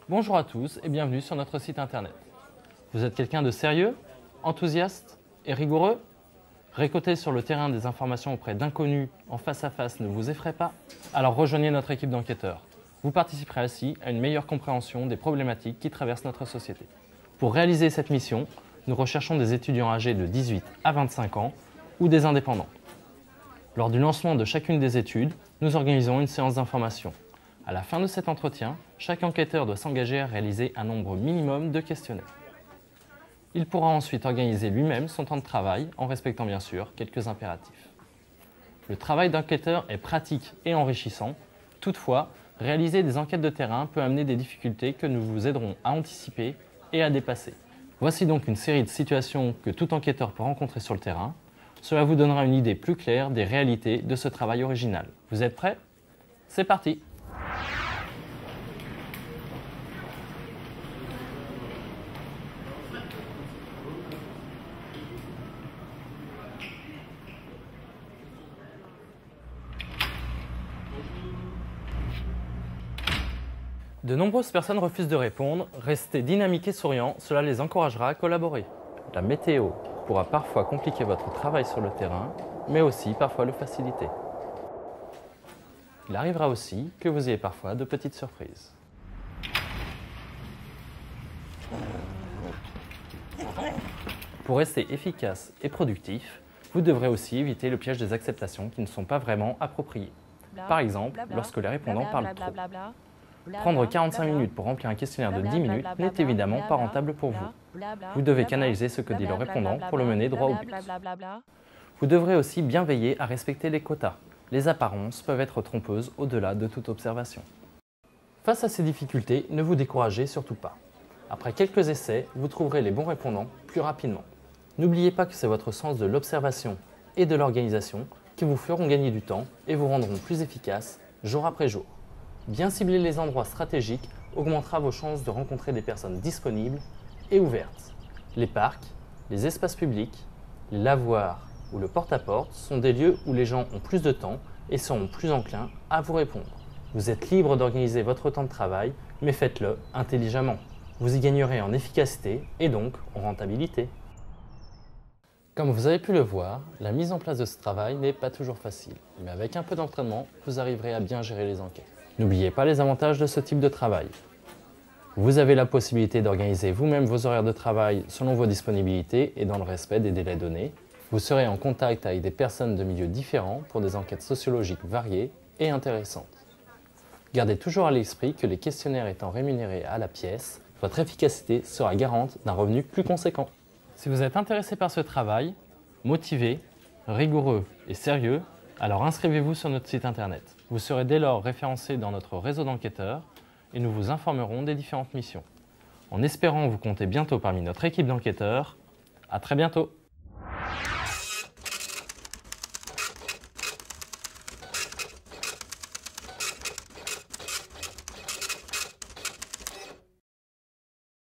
Bonjour à tous et bienvenue sur notre site internet. Vous êtes quelqu'un de sérieux, enthousiaste et rigoureux? Récolter sur le terrain des informations auprès d'inconnus en face à face ne vous effraie pas? Alors rejoignez notre équipe d'enquêteurs. Vous participerez ainsi à une meilleure compréhension des problématiques qui traversent notre société. Pour réaliser cette mission, nous recherchons des étudiants âgés de 18 à 25 ans ou des indépendants. Lors du lancement de chacune des études, nous organisons une séance d'information. À la fin de cet entretien, chaque enquêteur doit s'engager à réaliser un nombre minimum de questionnaires. Il pourra ensuite organiser lui-même son temps de travail en respectant bien sûr quelques impératifs. Le travail d'enquêteur est pratique et enrichissant. Toutefois, réaliser des enquêtes de terrain peut amener des difficultés que nous vous aiderons à anticiper et à dépasser. Voici donc une série de situations que tout enquêteur peut rencontrer sur le terrain. Cela vous donnera une idée plus claire des réalités de ce travail original. Vous êtes prêts? C'est parti! De nombreuses personnes refusent de répondre. Restez dynamique et souriant, cela les encouragera à collaborer. La météo pourra parfois compliquer votre travail sur le terrain, mais aussi parfois le faciliter. Il arrivera aussi que vous ayez parfois de petites surprises. Pour rester efficace et productif, vous devrez aussi éviter le piège des acceptations qui ne sont pas vraiment appropriées. Par exemple, lorsque les répondants parlent trop. Prendre 45 minutes pour remplir un questionnaire de 10 minutes n'est évidemment pas rentable pour vous. Vous devez canaliser ce que dit le répondant pour le mener droit au but. Vous devrez aussi bien veiller à respecter les quotas. Les apparences peuvent être trompeuses au-delà de toute observation. Face à ces difficultés, ne vous découragez surtout pas. Après quelques essais, vous trouverez les bons répondants plus rapidement. N'oubliez pas que c'est votre sens de l'observation et de l'organisation qui vous feront gagner du temps et vous rendront plus efficace jour après jour. Bien cibler les endroits stratégiques augmentera vos chances de rencontrer des personnes disponibles et ouvertes. Les parcs, les espaces publics, les lavoirs ou le porte-à-porte sont des lieux où les gens ont plus de temps et seront plus enclins à vous répondre. Vous êtes libre d'organiser votre temps de travail, mais faites-le intelligemment. Vous y gagnerez en efficacité et donc en rentabilité. Comme vous avez pu le voir, la mise en place de ce travail n'est pas toujours facile, mais avec un peu d'entraînement, vous arriverez à bien gérer les enquêtes. N'oubliez pas les avantages de ce type de travail. Vous avez la possibilité d'organiser vous-même vos horaires de travail selon vos disponibilités et dans le respect des délais donnés. Vous serez en contact avec des personnes de milieux différents pour des enquêtes sociologiques variées et intéressantes. Gardez toujours à l'esprit que les questionnaires étant rémunérés à la pièce, votre efficacité sera garante d'un revenu plus conséquent. Si vous êtes intéressé par ce travail, motivé, rigoureux et sérieux, alors inscrivez-vous sur notre site internet. Vous serez dès lors référencé dans notre réseau d'enquêteurs et nous vous informerons des différentes missions. En espérant vous compter bientôt parmi notre équipe d'enquêteurs, à très bientôt!